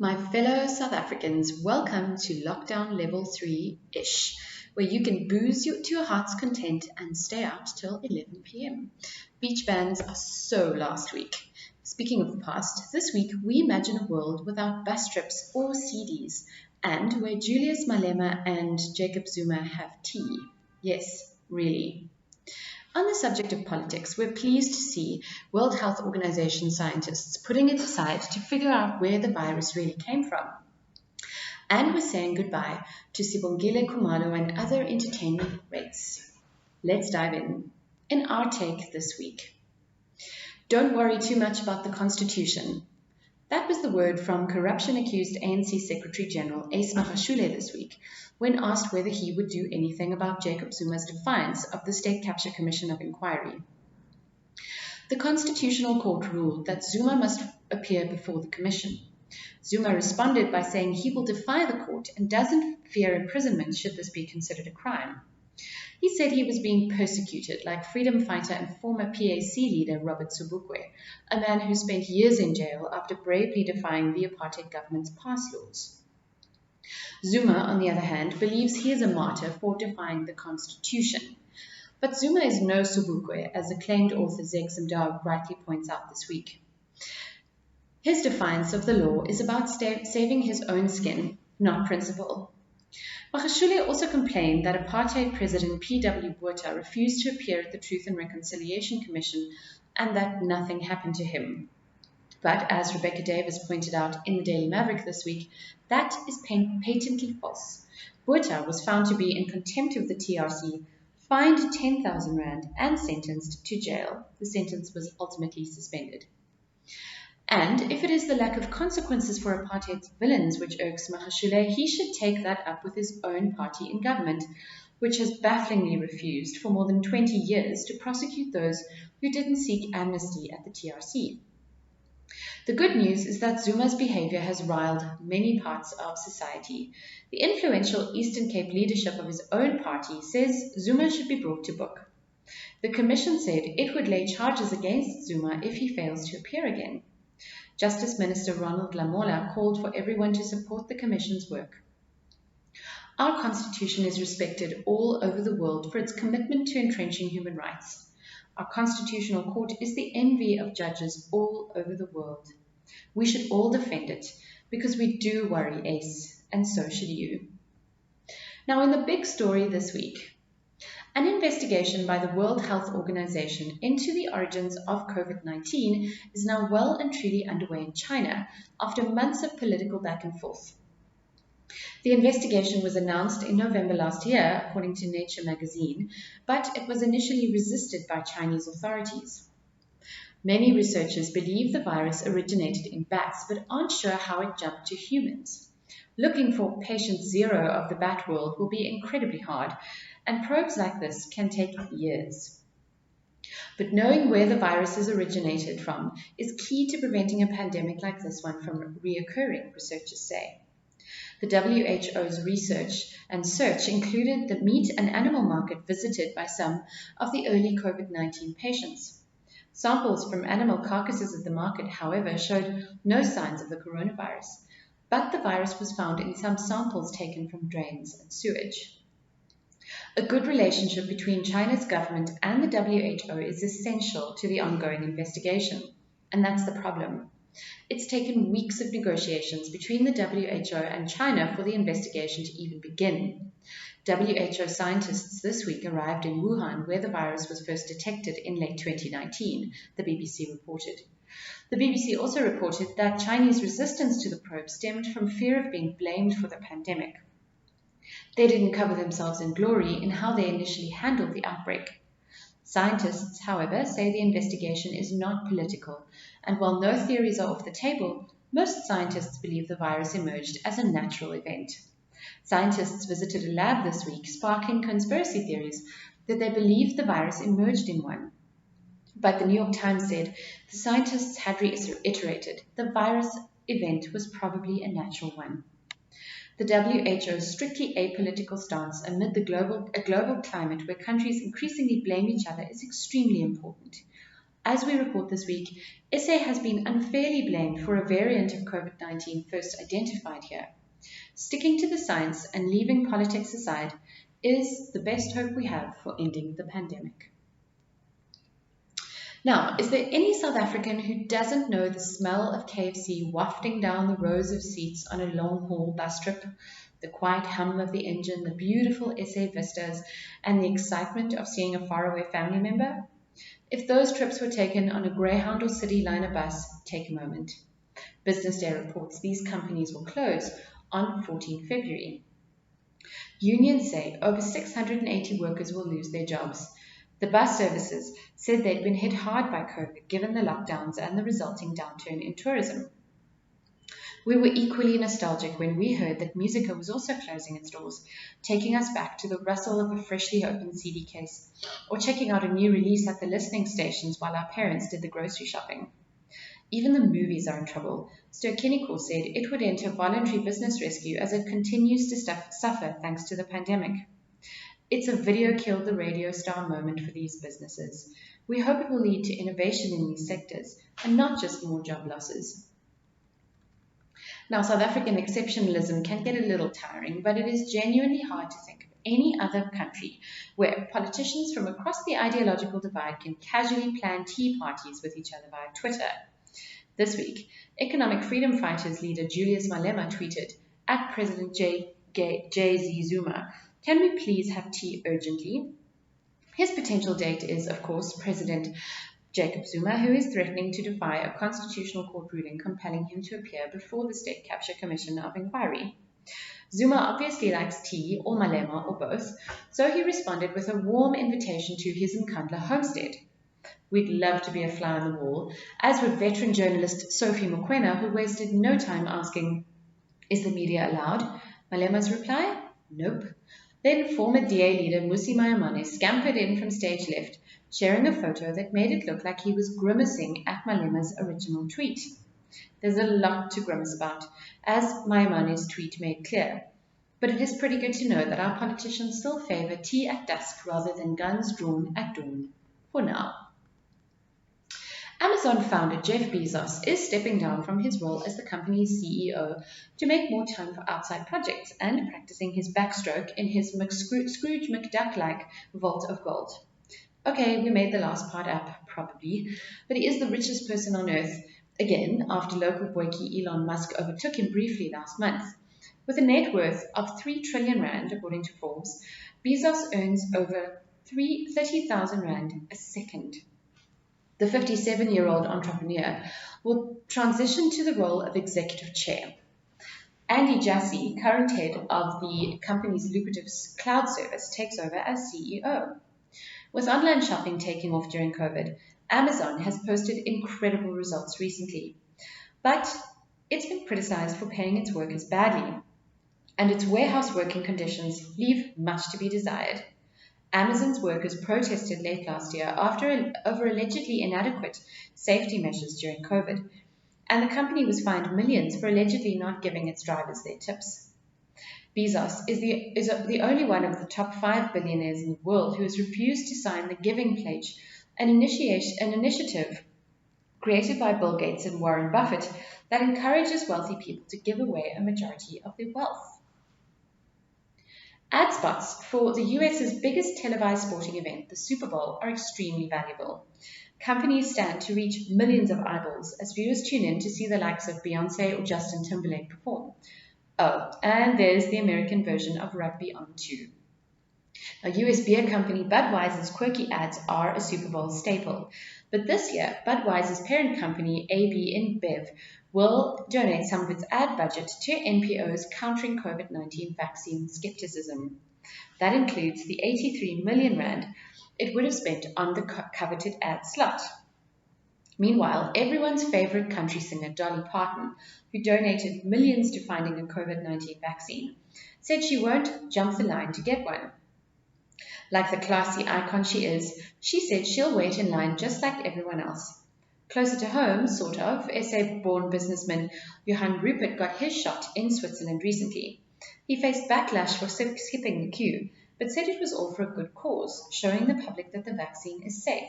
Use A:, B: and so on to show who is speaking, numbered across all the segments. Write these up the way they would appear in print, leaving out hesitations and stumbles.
A: My fellow South Africans, welcome to lockdown level 3-ish, where you can booze to your heart's content and stay out till 11 p.m. Beach bans are so last week. Speaking of the past, this week we imagine a world without bus trips or CDs, and where Julius, Malema and Jacob Zuma have tea. Yes, really. On the subject of politics, we're pleased to see World Health Organization scientists putting it aside to figure out where the virus really came from. And we're saying goodbye to Sibongile Khumalo and other entertainment rates. Let's dive in. In our take this week, don't worry too much about the Constitution. That was the word from corruption-accused ANC Secretary-General Ace Magashule this week, when asked whether he would do anything about Jacob Zuma's defiance of the State Capture Commission of Inquiry. The Constitutional Court ruled that Zuma must appear before the commission. Zuma responded by saying he will defy the court and doesn't fear imprisonment should this be considered a crime. He said he was being persecuted, like freedom fighter and former PAC leader Robert Sobukwe, a man who spent years in jail after bravely defying the apartheid government's pass laws. Zuma, on the other hand, believes he is a martyr for defying the Constitution. But Zuma is no Sobukwe, as acclaimed author Zeg Mdao rightly points out this week. His defiance of the law is about saving his own skin, not principle. Magashule also complained that apartheid President P.W. Botha refused to appear at the Truth and Reconciliation Commission and that nothing happened to him. But as Rebecca Davis pointed out in the Daily Maverick this week, that is patently false. Botha was found to be in contempt of the TRC, fined 10,000 rand and sentenced to jail. The sentence was ultimately suspended. And if it is the lack of consequences for apartheid's villains which irks Magashule, he should take that up with his own party in government, which has bafflingly refused for more than 20 years to prosecute those who didn't seek amnesty at the TRC. The good news is that Zuma's behavior has riled many parts of society. The influential Eastern Cape leadership of his own party says Zuma should be brought to book. The commission said it would lay charges against Zuma if he fails to appear again. Justice Minister Ronald Lamola called for everyone to support the Commission's work. Our Constitution is respected all over the world for its commitment to entrenching human rights. Our Constitutional Court is the envy of judges all over the world. We should all defend it because we do worry, Ace, and so should you. Now, in the big story this week, an investigation by the World Health Organization into the origins of COVID-19 is now well and truly underway in China after months of political back and forth. The investigation was announced in November last year, according to Nature magazine, but it was initially resisted by Chinese authorities. Many researchers believe the virus originated in bats, but aren't sure how it jumped to humans. Looking for patient zero of the bat world will be incredibly hard, and probes like this can take years. But knowing where the virus has originated from is key to preventing a pandemic like this one from reoccurring, researchers say. The WHO's research and search included the meat and animal market visited by some of the early COVID-19 patients. Samples from animal carcasses at the market, however, showed no signs of the coronavirus, but the virus was found in some samples taken from drains and sewage. A good relationship between China's government and the WHO is essential to the ongoing investigation, and that's the problem. It's taken weeks of negotiations between the WHO and China for the investigation to even begin. WHO scientists this week arrived in Wuhan, where the virus was first detected in late 2019, the BBC reported. The BBC also reported that Chinese resistance to the probe stemmed from fear of being blamed for the pandemic. They didn't cover themselves in glory in how they initially handled the outbreak. Scientists, however, say the investigation is not political, and while no theories are off the table, most scientists believe the virus emerged as a natural event. Scientists visited a lab this week, sparking conspiracy theories that they believed the virus emerged in one. But the New York Times said the scientists had reiterated the virus event was probably a natural one. The WHO's strictly apolitical stance amid a global climate where countries increasingly blame each other is extremely important. As we report this week, SA has been unfairly blamed for a variant of COVID-19 first identified here. Sticking to the science and leaving politics aside is the best hope we have for ending the pandemic. Now, is there any South African who doesn't know the smell of KFC wafting down the rows of seats on a long-haul bus trip, the quiet hum of the engine, the beautiful SA vistas, and the excitement of seeing a faraway family member? If those trips were taken on a Greyhound or City Liner bus, take a moment. Business Day reports these companies will close on 14 February. Unions say over 680 workers will lose their jobs. The bus services said they'd been hit hard by COVID given the lockdowns and the resulting downturn in tourism. We were equally nostalgic when we heard that Musica was also closing its doors, taking us back to the rustle of a freshly opened CD case, or checking out a new release at the listening stations while our parents did the grocery shopping. Even the movies are in trouble. Ster-Kinekor said it would enter voluntary business rescue as it continues to suffer thanks to the pandemic. It's a video killed the radio star moment for these businesses. We hope it will lead to innovation in these sectors and not just more job losses. Now, South African exceptionalism can get a little tiring, but it is genuinely hard to think of any other country where politicians from across the ideological divide can casually plan tea parties with each other via Twitter. This week, Economic Freedom Fighters leader Julius Malema tweeted, at President J.Z. Zuma, "Can we please have tea urgently?" His potential date is, of course, President Jacob Zuma, who is threatening to defy a constitutional court ruling compelling him to appear before the State Capture Commission of Inquiry. Zuma obviously likes tea, or Malema, or both, so he responded with a warm invitation to his Nkandla homestead. We'd love to be a fly on the wall, as would veteran journalist Sophie Mokoena, who wasted no time asking, "Is the media allowed?" Malema's reply, "Nope." Then former DA leader Mmusi Maimane scampered in from stage left, sharing a photo that made it look like he was grimacing at Malema's original tweet. There's a lot to grimace about, as Maimane's tweet made clear, but it is pretty good to know that our politicians still favour tea at dusk rather than guns drawn at dawn, for now. Amazon founder Jeff Bezos is stepping down from his role as the company's CEO to make more time for outside projects and practicing his backstroke in his Scrooge McDuck-like vault of gold. Okay, we made the last part up, probably, but he is the richest person on earth, again, after local boykie Elon Musk overtook him briefly last month. With a net worth of 3 trillion rand, according to Forbes, Bezos earns over 30,000 rand a second. The 57-year-old entrepreneur will transition to the role of executive chair. Andy Jassy, current head of the company's lucrative cloud service, takes over as CEO. With online shopping taking off during COVID, Amazon has posted incredible results recently, but it's been criticized for paying its workers badly, and its warehouse working conditions leave much to be desired. Amazon's workers protested late last year over allegedly inadequate safety measures during COVID, and the company was fined millions for allegedly not giving its drivers their tips. Bezos is the only one of the top 5 billionaires in the world who has refused to sign the Giving Pledge, an initiative created by Bill Gates and Warren Buffett that encourages wealthy people to give away a majority of their wealth. Ad spots for the US's biggest televised sporting event, the Super Bowl, are extremely valuable. Companies stand to reach millions of eyeballs as viewers tune in to see the likes of Beyoncé or Justin Timberlake perform. Oh, and there's the American version of rugby on too. Now, US beer company Budweiser's quirky ads are a Super Bowl staple, but this year, Budweiser's parent company AB InBev will donate some of its ad budget to NPO's countering COVID-19 vaccine skepticism. That includes the 83 million rand it would have spent on the coveted ad slot. Meanwhile, everyone's favorite country singer Dolly Parton, who donated millions to finding a COVID-19 vaccine, said she won't jump the line to get one. Like the classy icon she is, she said she'll wait in line just like everyone else. Closer to home, sort of, SA-born businessman Johan Rupert got his shot in Switzerland recently. He faced backlash for skipping the queue, but said it was all for a good cause, showing the public that the vaccine is safe.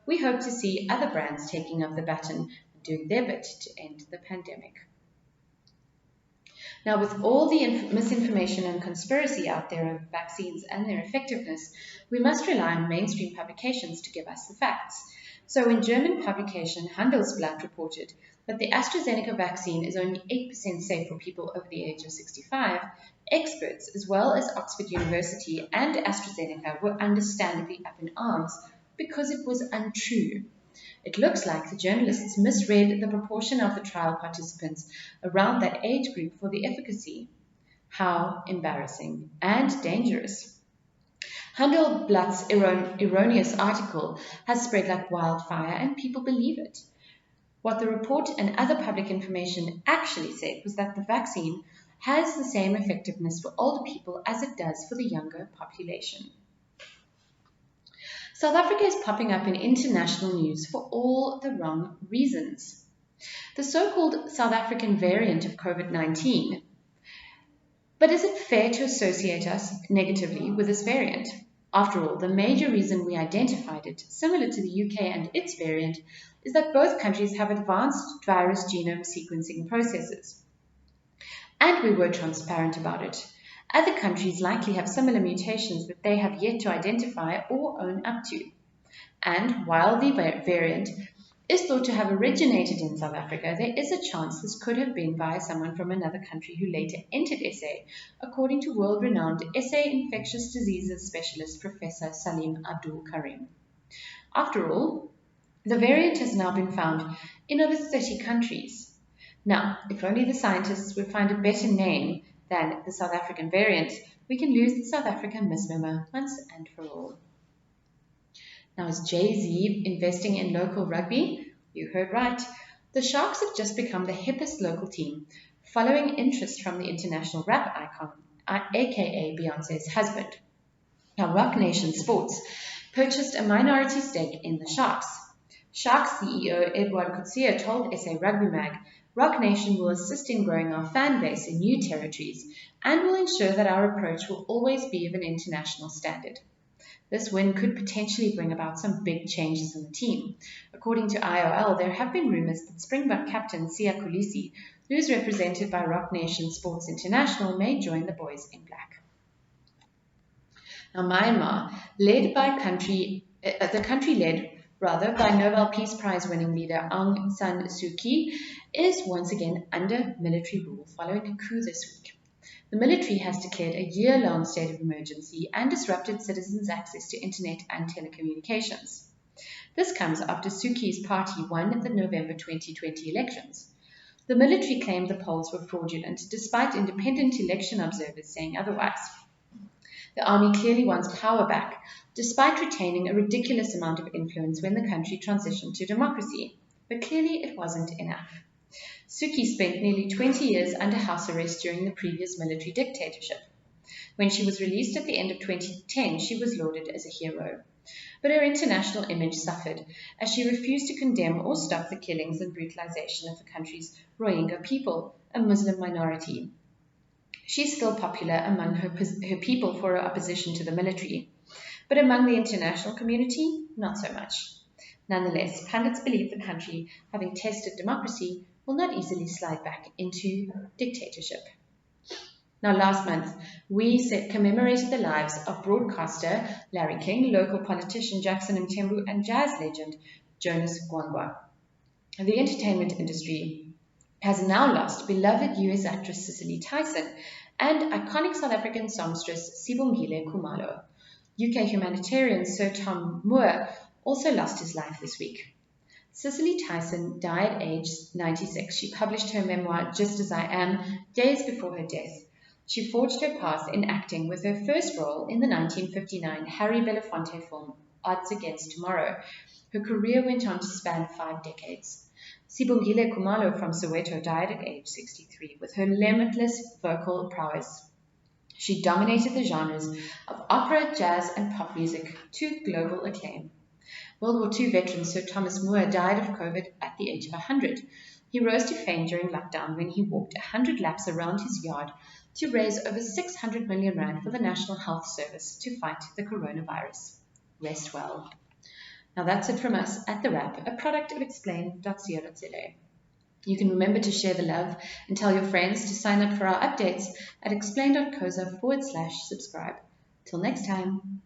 A: we hope to see other brands taking up the baton and doing their bit to end the pandemic. Now, with all the misinformation and conspiracy out there of vaccines and their effectiveness, we must rely on mainstream publications to give us the facts. So in German publication Handelsblatt reported that the AstraZeneca vaccine is only 8% safe for people over the age of 65, experts as well as Oxford University and AstraZeneca were understandably up in arms because it was untrue. It looks like the journalists misread the proportion of the trial participants around that age group for the efficacy. How embarrassing and dangerous. Handelsblatt's erroneous article has spread like wildfire and people believe it. What the report and other public information actually said was that the vaccine has the same effectiveness for older people as it does for the younger population. South Africa is popping up in international news for all the wrong reasons. The so-called South African variant of COVID-19. But is it fair to associate us negatively with this variant? After all, the major reason we identified it, similar to the UK and its variant, is that both countries have advanced virus genome sequencing processes. And we were transparent about it. Other countries likely have similar mutations that they have yet to identify or own up to. And while the variant is thought to have originated in South Africa, there is a chance this could have been via someone from another country who later entered SA, according to world-renowned SA infectious diseases specialist Professor Salim Abdul Karim. After all, the variant has now been found in over 30 countries. Now, if only the scientists would find a better name than the South African variant, we can lose the South African misnomer once and for all. Now, is Jay-Z investing in local rugby? You heard right. The Sharks have just become the hippest local team, following interest from the international rap icon, aka Beyonce's husband. Now, Rock Nation Sports purchased a minority stake in the Sharks. Sharks CEO Edouard Coetzee told SA Rugby Mag, Rock Nation will assist in growing our fan base in new territories and will ensure that our approach will always be of an international standard. This win could potentially bring about some big changes in the team. According to IOL, there have been rumours that Springbok captain Siya Kolisi, who is represented by Rock Nation Sports International, may join the boys in black. Now, Myanmar, the country led by Nobel Peace Prize winning leader Aung San Suu Kyi, is once again under military rule following a coup this week. The military has declared a year-long state of emergency and disrupted citizens' access to internet and telecommunications. This comes after Suu Kyi's party won the November 2020 elections. The military claimed the polls were fraudulent, despite independent election observers saying otherwise. The army clearly wants power back, despite retaining a ridiculous amount of influence when the country transitioned to democracy. But clearly it wasn't enough. Suu Kyi spent nearly 20 years under house arrest during the previous military dictatorship. When she was released at the end of 2010, she was lauded as a hero. But her international image suffered, as she refused to condemn or stop the killings and brutalization of the country's Rohingya people, a Muslim minority. She's still popular among her people for her opposition to the military, but among the international community, not so much. Nonetheless, pundits believe the country, having tested democracy, will not easily slide back into dictatorship. Now, last month, we commemorated the lives of broadcaster Larry King, local politician Jackson Mthembu, and jazz legend Jonas Gwangwa. The entertainment industry has now lost beloved US actress Cicely Tyson and iconic South African songstress Sibongile Khumalo. UK humanitarian Sir Tom Moore also lost his life this week. Cicely Tyson died aged 96. She published her memoir, Just As I Am, days before her death. She forged her path in acting with her first role in the 1959 Harry Belafonte film, Odds Against Tomorrow. Her career went on to span 5 decades. Sibongile Khumalo from Soweto died at age 63 with her limitless vocal prowess. She dominated the genres of opera, jazz, and pop music to global acclaim. World War II veteran Sir Thomas Moore died of COVID at the age of 100. He rose to fame during lockdown when he walked 100 laps around his yard to raise over 600 million rand for the National Health Service to fight the coronavirus. Rest well. Now that's it from us at The Wrap, a product of explain.co.za. You can remember to share the love and tell your friends to sign up for our updates at explain.co.za/subscribe. Till next time.